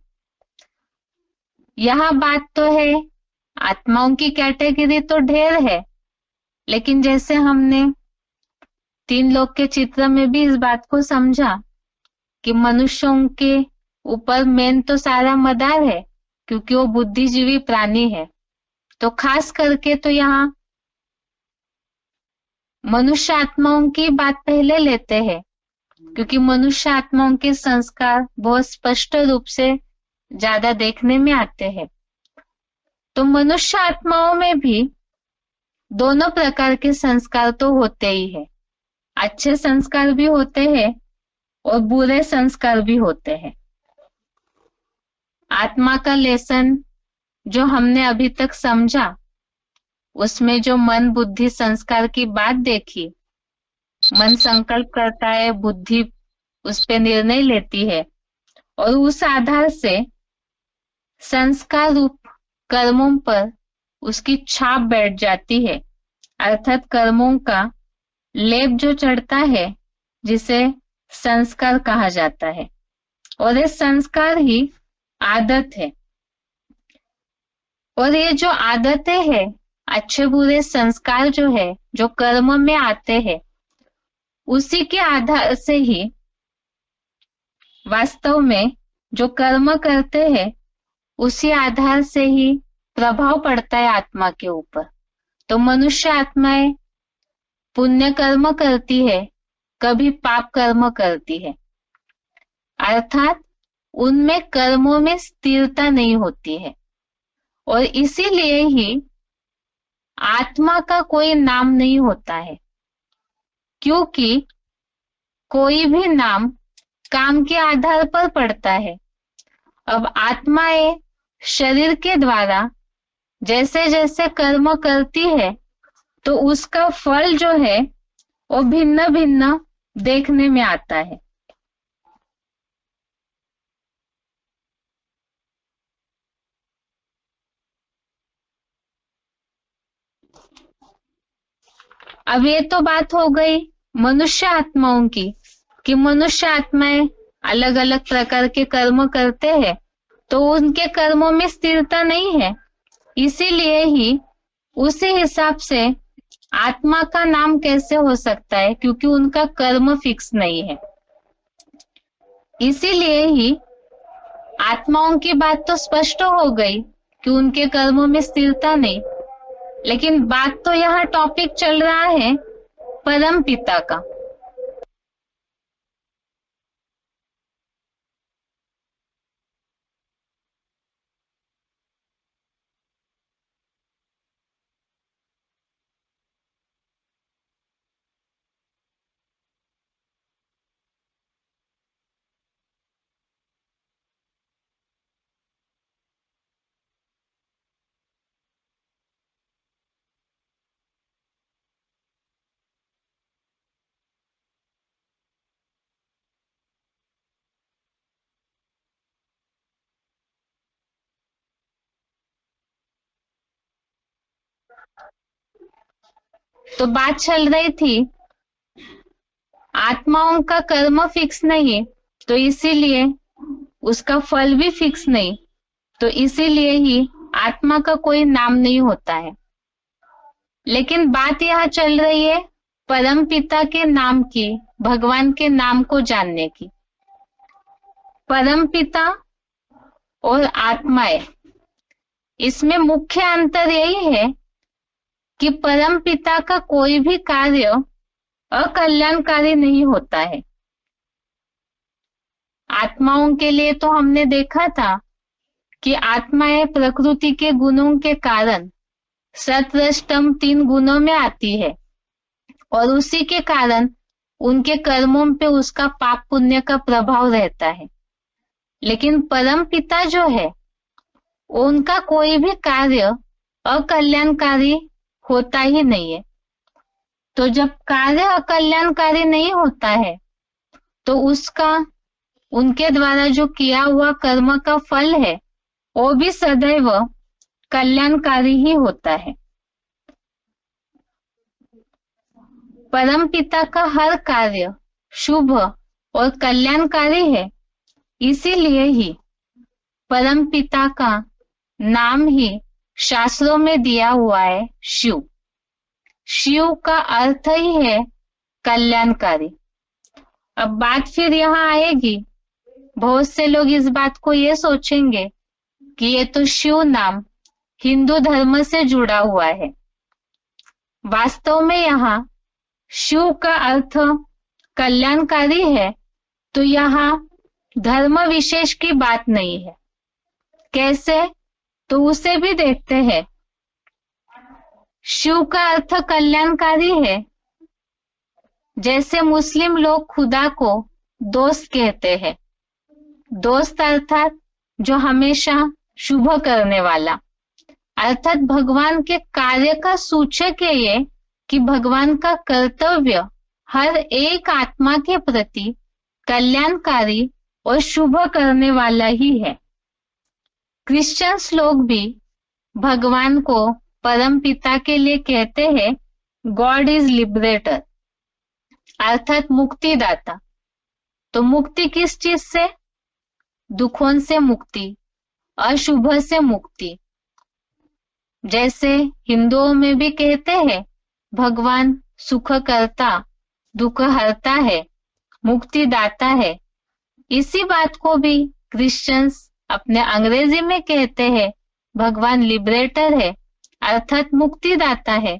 यह बात तो है, आत्माओं की कैटेगरी तो ढेर है, लेकिन जैसे हमने 3 लोक के चित्र में भी इस बात को समझा कि मनुष्यों के ऊपर मेन तो सारा मदार है, क्योंकि वो बुद्धिजीवी प्राणी है। तो खास करके तो यहाँ मनुष्य आत्माओं की बात पहले लेते हैं, क्योंकि मनुष्य आत्माओं के संस्कार बहुत स्पष्ट रूप से ज्यादा देखने में आते हैं। तो मनुष्य आत्माओं में भी दोनों प्रकार के संस्कार तो होते ही है, अच्छे संस्कार भी होते हैं और बुरे संस्कार भी होते हैं। आत्मा का लेसन जो हमने अभी तक समझा, उसमें जो मन बुद्धि संस्कार की बात देखी, मन संकल्प करता है, बुद्धि उस पे निर्णय लेती है और उस आधार से संस्कार रूप कर्मों पर उसकी छाप बैठ जाती है, अर्थात कर्मों का लेप जो चढ़ता है, जिसे संस्कार कहा जाता है। और ये संस्कार ही आदत है। और ये जो आदतें हैं, अच्छे बुरे संस्कार जो है, जो कर्म में आते हैं, उसी के आधार से ही वास्तव में जो कर्म करते हैं, उसी आधार से ही प्रभाव पड़ता है आत्मा के ऊपर। तो मनुष्य आत्माएं पुण्य कर्म करती है, कभी पाप कर्म करती है, अर्थात उनमें कर्मों में स्थिरता नहीं होती है। और इसीलिए ही आत्मा का कोई नाम नहीं होता है, क्योंकि कोई भी नाम काम के आधार पर पड़ता है। अब आत्माएं शरीर के द्वारा जैसे जैसे कर्म करती है, तो उसका फल जो है वो भिन्न भिन्न देखने में आता है। अब ये तो बात हो गई मनुष्य आत्माओं की, कि मनुष्य आत्माएं अलग अलग प्रकार के कर्म करते हैं, तो उनके कर्मों में स्थिरता नहीं है। इसीलिए ही उसी हिसाब से आत्मा का नाम कैसे हो सकता है, क्योंकि उनका कर्म फिक्स नहीं है। इसीलिए ही आत्माओं की बात तो स्पष्ट हो गई कि उनके कर्मों में स्थिरता नहीं, लेकिन बात तो यहाँ टॉपिक चल रहा है परम पिता का। तो बात चल रही थी आत्माओं का कर्म फिक्स नहीं, तो इसीलिए उसका फल भी फिक्स नहीं, तो इसीलिए ही आत्मा का कोई नाम नहीं होता है। लेकिन बात यहाँ चल रही है परम पिता के नाम की, भगवान के नाम को जानने की। परम पिता और आत्माएं, इसमें मुख्य अंतर यही है कि परम पिता का कोई भी कार्य अकल्याणकारी नहीं होता है। आत्माओं के लिए तो हमने देखा था कि आत्माएं प्रकृति के गुणों के कारण सत्वष्टम 3 गुणों में आती है और उसी के कारण उनके कर्मों पे उसका पाप पुण्य का प्रभाव रहता है। लेकिन परम पिता जो है, उनका कोई भी कार्य अकल्याणकारी होता ही नहीं है। तो जब कार्य अकल्याणकारी नहीं होता है तो उसका, उनके द्वारा जो किया हुआ कर्म का फल है वो भी सदैव कल्याणकारी ही होता है। परम पिता का हर कार्य शुभ और कल्याणकारी है, इसीलिए ही परम पिता का नाम ही शास्त्रों में दिया हुआ है शिव। शिव का अर्थ ही है कल्याणकारी। अब बात फिर यहाँ आएगी, बहुत से लोग इस बात को ये सोचेंगे कि ये तो शिव नाम हिंदू धर्म से जुड़ा हुआ है। वास्तव में यहाँ शिव का अर्थ कल्याणकारी है, तो यहाँ धर्म विशेष की बात नहीं है। कैसे, तो उसे भी देखते हैं। शिव का अर्थ कल्याणकारी है। जैसे मुस्लिम लोग खुदा को दोस्त कहते हैं। दोस्त अर्थात जो हमेशा शुभ करने वाला, अर्थात भगवान के कार्य का सूचक है ये कि भगवान का कर्तव्य हर एक आत्मा के प्रति कल्याणकारी और शुभ करने वाला ही है। क्रिश्चियंस लोग भी भगवान को परम पिता के लिए कहते हैं गॉड इज लिबरेटर, अर्थात मुक्तिदाता। तो मुक्ति किस चीज से? दुखों से मुक्ति, अशुभ से मुक्ति। जैसे हिंदुओं में भी कहते हैं भगवान सुख करता, दुख हरता है, मुक्तिदाता है। इसी बात को भी क्रिश्चियंस अपने अंग्रेजी में कहते हैं भगवान लिबरेटर है, अर्थात मुक्तिदाता है।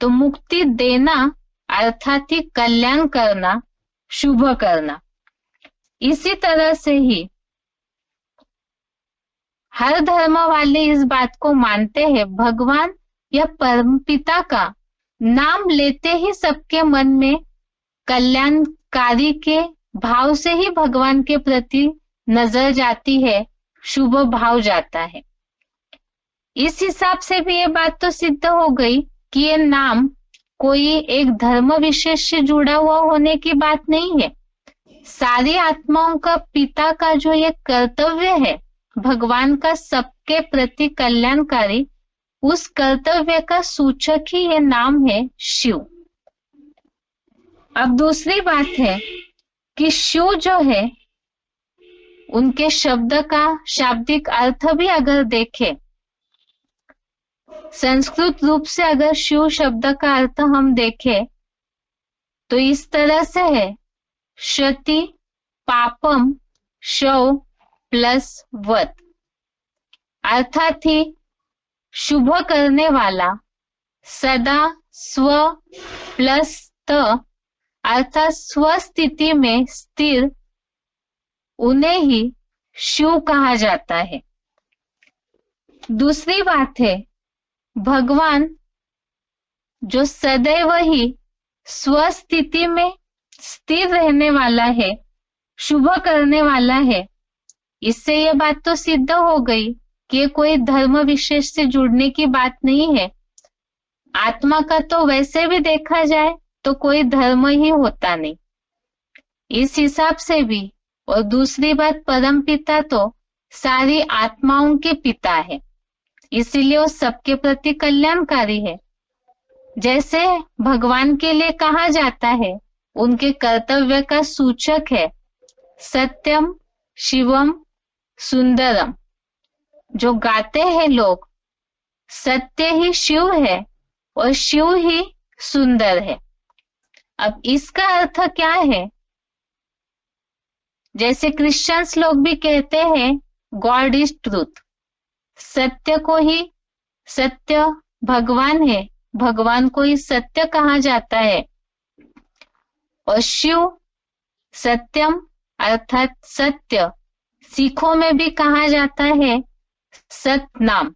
तो मुक्ति देना अर्थात ही कल्याण करना, शुभ करना। इसी तरह से ही हर धर्म वाले इस बात को मानते हैं भगवान या परमपिता का नाम लेते ही सबके मन में कल्याणकारी के भाव से ही भगवान के प्रति नजर जाती है, शुभ भाव जाता है। इस हिसाब से भी ये बात तो सिद्ध हो गई कि ये नाम कोई एक धर्म विशेष से जुड़ा हुआ होने की बात नहीं है। सारी आत्माओं का पिता का जो ये कर्तव्य है भगवान का सबके प्रति कल्याणकारी, उस कर्तव्य का सूचक ही ये नाम है शिव। अब दूसरी बात है कि शिव जो है उनके शब्द का शाब्दिक अर्थ भी अगर देखें, संस्कृत रूप से अगर शिव शब्द का अर्थ हम देखें तो इस तरह से है क्षति पापम शव प्लस वत, अर्थात ही शुभ करने वाला, सदा स्व प्लस त, अर्थात स्वस्थिति में स्थिर, उन्हें ही शिव कहा जाता है। दूसरी बात है भगवान जो सदैव ही स्वस्थिति में स्थिर रहने वाला है, शुभ करने वाला है। इससे यह बात तो सिद्ध हो गई कि ये कोई धर्म विशेष से जुड़ने की बात नहीं है। आत्मा का तो वैसे भी देखा जाए तो कोई धर्म ही होता नहीं। इस हिसाब से भी, और दूसरी बात परम पिता तो सारी आत्माओं के पिता है, इसीलिए वो सबके प्रति कल्याणकारी है। जैसे भगवान के लिए कहा जाता है उनके कर्तव्य का सूचक है। सत्यम शिवम सुंदरम, जो गाते हैं लोग, सत्य ही शिव है और शिव ही सुंदर है। अब इसका अर्थ क्या है? जैसे क्रिश्चियंस लोग भी कहते हैं गॉड इज ट्रूथ, सत्य को ही, सत्य भगवान है, भगवान को ही सत्य कहा जाता है। और शिव सत्यम अर्थात सत्य, सिखों में भी कहा जाता है सतनाम,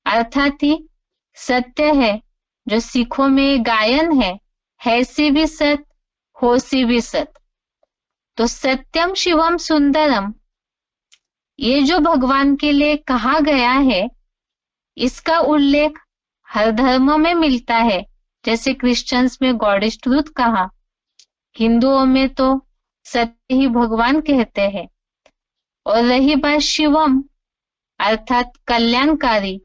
अर्थात ही सत्य है। जो सिखों में गायन है सी भी सत, हो सी भी सत। तो सत्यम शिवम सुंदरम, ये जो भगवान के लिए कहा गया है, इसका उल्लेख हर धर्म में मिलता है। जैसे क्रिश्चियंस में गॉड इज ट्रूथ कहा, हिंदुओं में तो सत्य ही भगवान कहते हैं। और रही बात शिवम अर्थात कल्याणकारी,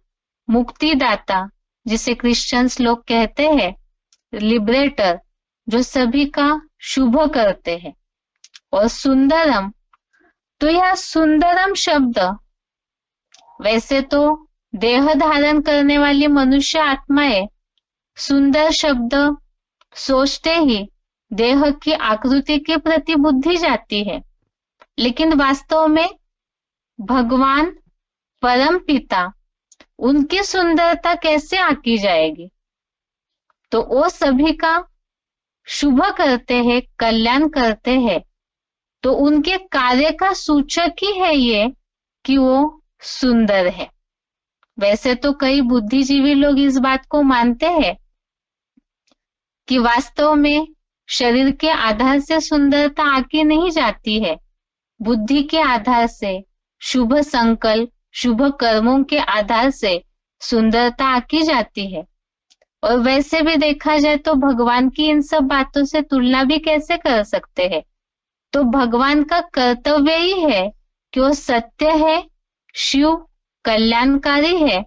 मुक्तिदाता, जिसे क्रिश्चियंस लोग कहते हैं लिबरेटर, जो सभी का शुभ करते हैं। और सुंदरम, तो यह सुंदरम शब्द वैसे तो देह धारण करने वाली मनुष्य आत्माएं सुंदर शब्द सोचते ही देह की आकृति के प्रति बुद्धि जाती है, लेकिन वास्तव में भगवान परम पिता, उनकी सुंदरता कैसे आकी जाएगी? तो वो सभी का शुभ करते हैं, कल्याण करते हैं, तो उनके कार्य का सूचक ही है ये कि वो सुंदर है। वैसे तो कई बुद्धिजीवी लोग इस बात को मानते हैं कि वास्तव में शरीर के आधार से सुंदरता आकी नहीं जाती है, बुद्धि के आधार से, शुभ संकल्प, शुभ कर्मों के आधार से सुंदरता आकी जाती है। और वैसे भी देखा जाए तो भगवान की इन सब बातों से तुलना भी कैसे कर सकते हैं? तो भगवान का कर्तव्य ही है कि वो सत्य है, शिव कल्याणकारी है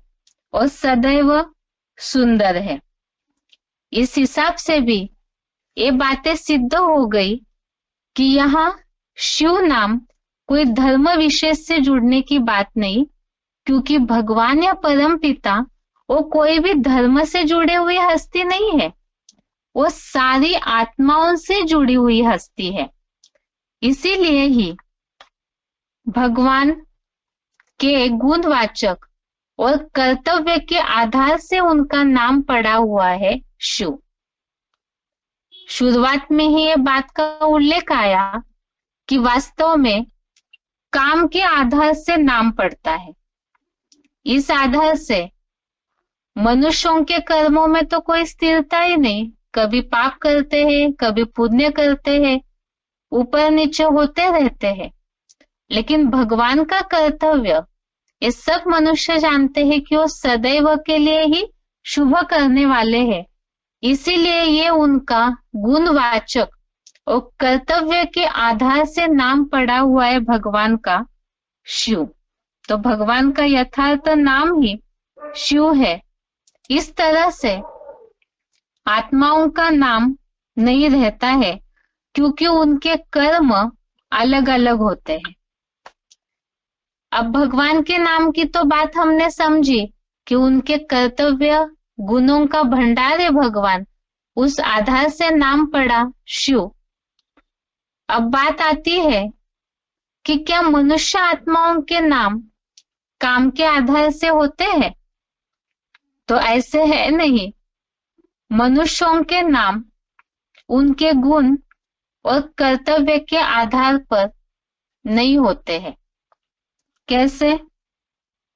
और सदैव सुंदर है। इस हिसाब से भी ये बातें सिद्ध हो गई कि यहाँ शिव नाम कोई धर्म विशेष से जुड़ने की बात नहीं, क्योंकि भगवान या परम पिता वो कोई भी धर्म से जुड़े हुई हस्ती नहीं है, वो सारी आत्माओं से जुड़ी हुई हस्ती है। इसीलिए ही भगवान के गुणवाचक और कर्तव्य के आधार से उनका नाम पड़ा हुआ है शिव। शुरुआत में ही ये बात का उल्लेख आया कि वास्तव में काम के आधार से नाम पड़ता है। इस आधार से मनुष्यों के कर्मों में तो कोई स्थिरता ही नहीं, कभी पाप करते हैं, कभी पुण्य करते हैं, ऊपर नीचे होते रहते हैं। लेकिन भगवान का कर्तव्य ये सब मनुष्य जानते हैं कि वो सदैव के लिए ही शुभ करने वाले हैं। इसीलिए ये उनका गुणवाचक और कर्तव्य के आधार से नाम पड़ा हुआ है भगवान का शिव। तो भगवान का यथार्थ नाम ही शिव है। इस तरह से आत्माओं का नाम नहीं रहता है, क्योंकि उनके कर्म अलग अलग होते हैं। अब भगवान के नाम की तो बात हमने समझी कि उनके कर्तव्य गुणों का भंडार है भगवान, उस आधार से नाम पड़ा शिव। अब बात आती है कि क्या मनुष्य आत्माओं के नाम काम के आधार से होते हैं? तो ऐसे है नहीं। मनुष्यों के नाम उनके गुण और कर्तव्य के आधार पर नहीं होते हैं। कैसे?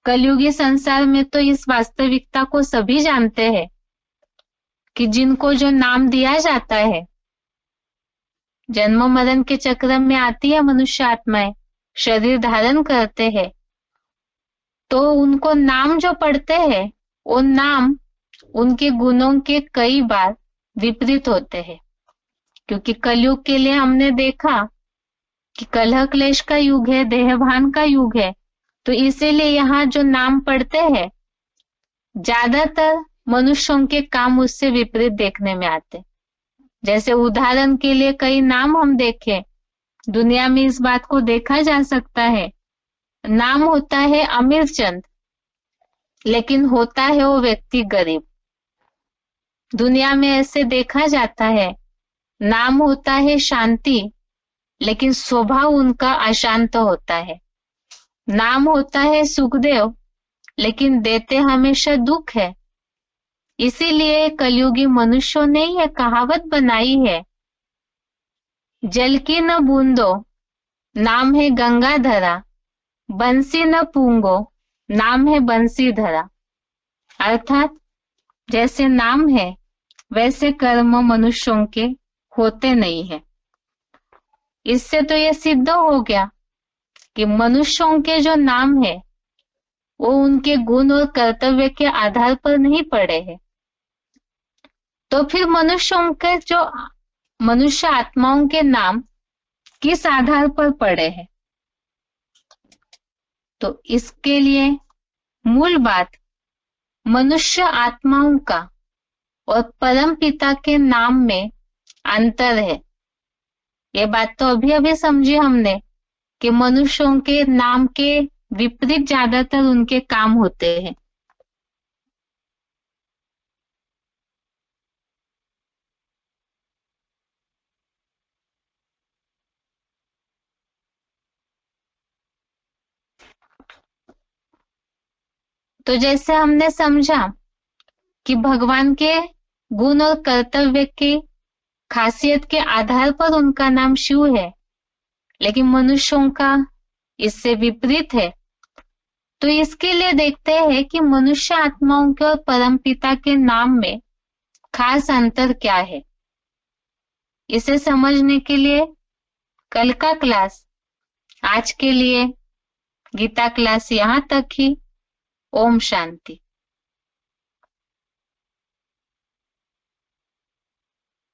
कलयुगी संसार में तो इस वास्तविकता को सभी जानते हैं कि जिनको जो नाम दिया जाता है, जन्म मरण के चक्र में आती है मनुष्य आत्माएं, शरीर धारण करते हैं, तो उनको नाम जो पढ़ते हैं वो नाम उनके गुणों के कई बार विपरीत होते हैं। क्योंकि कलयुग के लिए हमने देखा कि कलह क्लेश का युग है, देहभान का युग है, तो इसीलिए यहाँ जो नाम पढ़ते हैं ज्यादातर मनुष्यों के काम उससे विपरीत देखने में आते। जैसे उदाहरण के लिए कई नाम हम देखें, दुनिया में इस बात को देखा जा सकता है। नाम होता है अमीर चंद, लेकिन होता है वो व्यक्ति गरीब। दुनिया में ऐसे देखा जाता है। नाम होता है शांति, लेकिन स्वभाव उनका अशांत होता है। नाम होता है सुखदेव, लेकिन देते हमेशा दुख है। इसीलिए कलयुगी मनुष्यों ने यह कहावत बनाई है, जल की न बूंदो नाम है गंगाधरा, बंसी न पूंगो नाम है बंसीधरा। अर्थात जैसे नाम है वैसे कर्म मनुष्यों के होते नहीं है। इससे तो यह सिद्ध हो गया कि मनुष्यों के जो नाम है वो उनके गुण और कर्तव्य के आधार पर नहीं पड़े हैं। तो फिर मनुष्य आत्माओं के नाम किस आधार पर पड़े हैं? तो इसके लिए मूल बात मनुष्य आत्माओं का और परम पिता के नाम में अंतर है। ये बात तो अभी अभी समझी हमने कि मनुष्यों के नाम के विपरीत ज्यादातर उनके काम होते हैं। तो जैसे हमने समझा कि भगवान के गुण और कर्तव्य की खासियत के आधार पर उनका नाम शिव है, लेकिन मनुष्यों का इससे विपरीत है। तो इसके लिए देखते हैं कि मनुष्य आत्माओं के और परमपिता के नाम में खास अंतर क्या है। इसे समझने के लिए कल का क्लास, आज के लिए गीता क्लास यहाँ तक ही। ओम शांति।